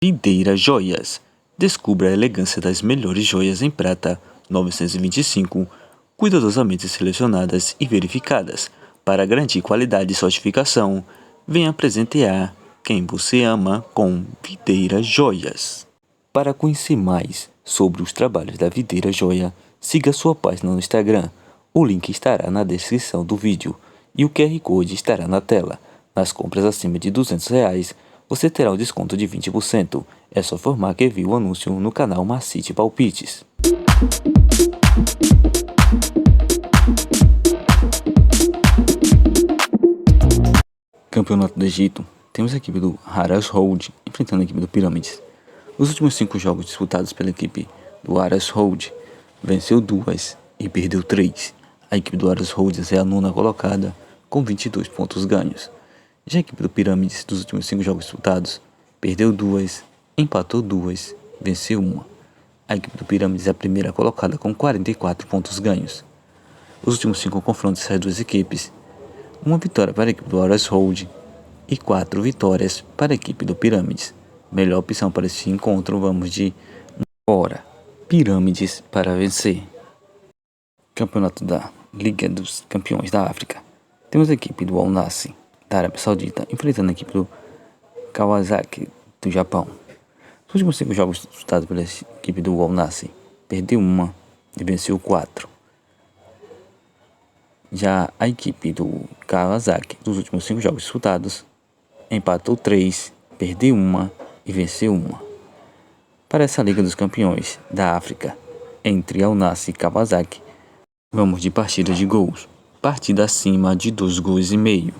Videira Joias. Descubra a elegância das melhores joias em prata 925, cuidadosamente selecionadas e verificadas para garantir qualidade e certificação. Venha presentear quem você ama com Videira Joias. Para conhecer mais sobre os trabalhos da Videira Joia, siga sua página no Instagram. O link estará na descrição do vídeo e o QR Code estará na tela. Nas compras acima de R$200, você terá um desconto de 20%. É só informar que viu o anúncio no canal Macite Palpites. Campeonato do Egito. Temos a equipe do Haras Hold enfrentando a equipe do Pirâmides. Os últimos 5 jogos disputados pela equipe do Haras Hold, venceu 2 e perdeu 3. A equipe do Haras Hold é a nona colocada com 22 pontos ganhos. Já a equipe do Pirâmides, dos últimos 5 jogos disputados, perdeu 2, empatou 2, venceu 1. A equipe do Pirâmides é a primeira colocada com 44 pontos ganhos. Os últimos 5 confrontos dessas duas equipes, uma vitória para a equipe do Haras Hold e 4 vitórias para a equipe do Pirâmides. Melhor opção para esse encontro, vamos de fora. Pirâmides para vencer. Campeonato da Liga dos Campeões da África. Temos a equipe do Al Nassr da Arábia Saudita enfrentando a equipe do Kawasaki do Japão. Os últimos 5 jogos disputados pela equipe do Al Nassr, perdeu 1 e venceu 4. Já a equipe do Kawasaki, dos últimos 5 jogos disputados, empatou 3, perdeu 1 e venceu 1. Para essa Liga dos Campeões da África, entre Al Nassr e Kawasaki, vamos de partida de gols. Partida acima de 2 gols e meio.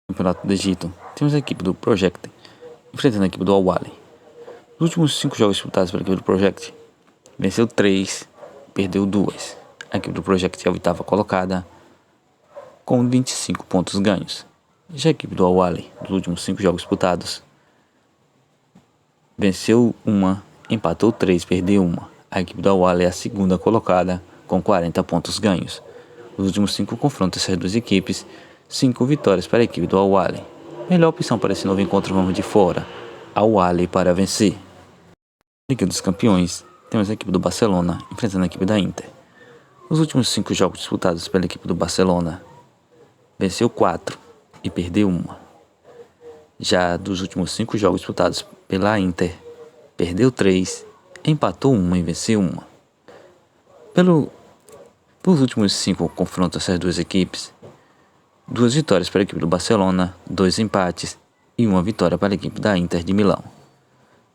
Campeonato do Egito, temos a equipe do Project enfrentando a equipe do Al Ahly. Nos últimos 5 jogos disputados pela equipe do Project, venceu 3, perdeu 2. A equipe do Project é a 8ª colocada com 25 pontos ganhos. Já a equipe do Al Ahly, dos últimos 5 jogos disputados, venceu 1, empatou 3, perdeu 1. A equipe do Al Ahly é a 2ª colocada com 40 pontos ganhos. Os últimos 5 confrontos dessas duas equipes, 5 vitórias para a equipe do Al Ahly. Melhor opção para esse novo encontro, vamos de fora. Al Ahly para vencer. Liga dos Campeões, temos a equipe do Barcelona enfrentando a equipe da Inter. Os últimos 5 jogos disputados pela equipe do Barcelona, venceu 4 e perdeu 1. Já dos últimos 5 jogos disputados pela Inter, perdeu 3, empatou 1 e venceu 1. Pelos últimos 5 confrontos dessas duas equipes, 2 vitórias para a equipe do Barcelona, 2 empates e 1 vitória para a equipe da Inter de Milão.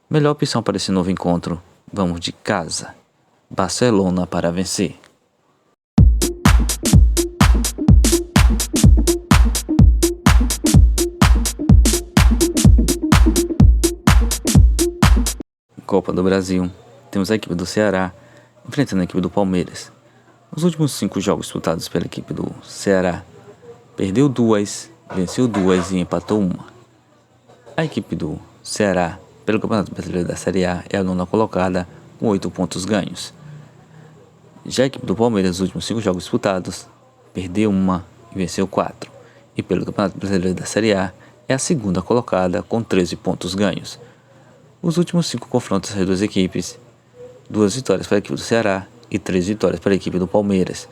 Melhor opção para esse novo encontro, vamos de casa. Barcelona para vencer. Copa do Brasil, temos a equipe do Ceará enfrentando a equipe do Palmeiras. Os últimos 5 jogos disputados pela equipe do Ceará, perdeu 2, venceu 2 e empatou 1. A equipe do Ceará, pelo Campeonato Brasileiro da Série A, é a 9ª colocada com 8 pontos ganhos. Já a equipe do Palmeiras, nos últimos 5 jogos disputados, perdeu 1 e venceu 4. E pelo Campeonato Brasileiro da Série A, é a 2ª colocada com 13 pontos ganhos. Os últimos 5 confrontos das duas equipes, 2 vitórias para a equipe do Ceará e 3 vitórias para a equipe do Palmeiras.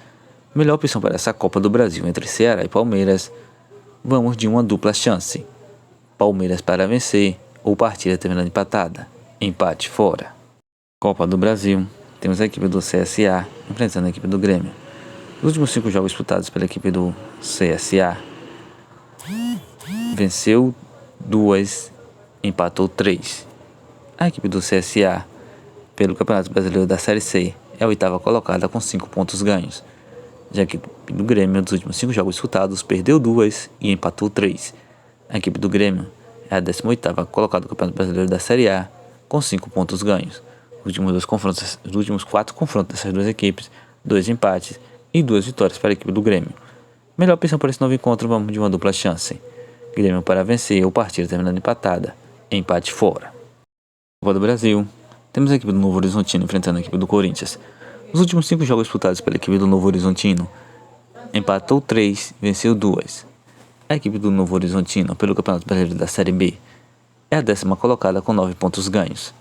Melhor opção para essa Copa do Brasil entre Ceará e Palmeiras, vamos de uma dupla chance. Palmeiras para vencer ou partida terminando empatada, empate fora. Copa do Brasil, temos a equipe do CSA enfrentando a equipe do Grêmio. Os últimos 5 jogos disputados pela equipe do CSA, venceu 2, empatou 3. A equipe do CSA, pelo Campeonato Brasileiro da Série C, é a 8ª colocada com 5 pontos ganhos. Já a equipe do Grêmio, dos últimos 5 jogos disputados, perdeu 2 e empatou 3. A equipe do Grêmio é a 18ª colocada no Campeonato Brasileiro da Série A, com 5 pontos ganhos. Os últimos 4 confrontos dessas duas equipes, 2 empates e 2 vitórias para a equipe do Grêmio. Melhor opção para esse novo encontro, vamos de uma dupla chance. Grêmio para vencer ou partida terminando empatada, empate fora. Copa do Brasil, temos a equipe do Novo Horizontino enfrentando a equipe do Corinthians. Os últimos 5 jogos disputados pela equipe do Novo Horizontino, empatou 3, venceu 2. A equipe do Novo Horizontino, pelo Campeonato Brasileiro da Série B, é a 10ª colocada com 9 pontos ganhos.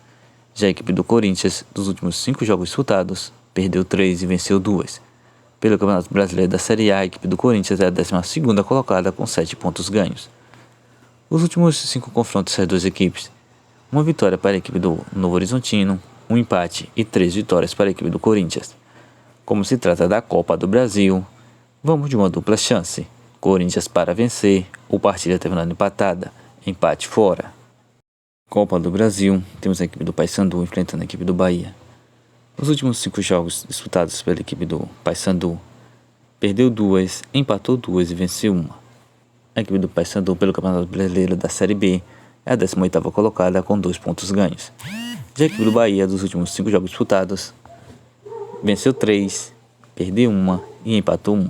Já a equipe do Corinthians, dos últimos 5 jogos disputados, perdeu 3 e venceu 2. Pelo Campeonato Brasileiro da Série A, a equipe do Corinthians é a 12ª colocada com 7 pontos ganhos. Os últimos 5 confrontos das duas equipes: uma vitória para a equipe do Novo Horizontino, um empate e 3 vitórias para a equipe do Corinthians. Como se trata da Copa do Brasil, vamos de uma dupla chance: Corinthians para vencer ou partida terminando empatada, empate fora. Copa do Brasil, temos a equipe do Paysandu enfrentando a equipe do Bahia. Nos últimos 5 jogos disputados pela equipe do Paysandu, perdeu 2, empatou 2 e venceu 1. A equipe do Paysandu pelo Campeonato Brasileiro da Série B é a 18ª colocada com 2 pontos ganhos. Já a equipe do Bahia, dos últimos 5 jogos disputados, venceu 3, perdeu 1 e empatou 1.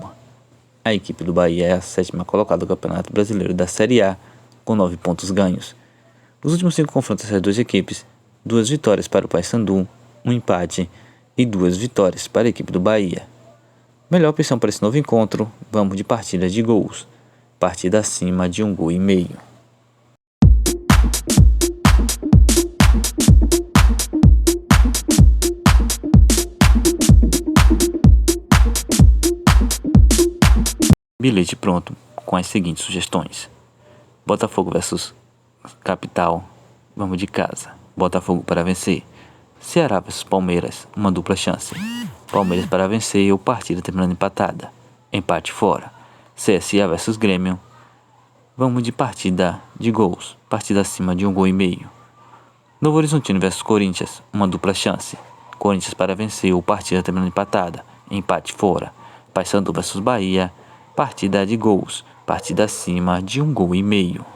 A equipe do Bahia é a 7ª colocada do Campeonato Brasileiro da Série A com 9 pontos ganhos. Nos últimos 5 confrontos das duas equipes, 2 vitórias para o Paysandu, um empate e 2 vitórias para a equipe do Bahia. Melhor opção para esse novo encontro, vamos de partida de gols. Partida acima de 1,5 gols. Bilhete pronto com as seguintes sugestões: Botafogo versus Capital, vamos de casa. Botafogo para vencer. Ceará versus Palmeiras, uma dupla chance. Palmeiras para vencer ou partida terminando empatada, empate fora. CSA versus Grêmio, vamos de partida de gols, partida acima de 1,5 gols. Novo Horizontino versus Corinthians, uma dupla chance. Corinthians para vencer ou partida terminando empatada, empate fora. Paysandu versus Bahia, partida de gols, partida acima de 1,5 gols.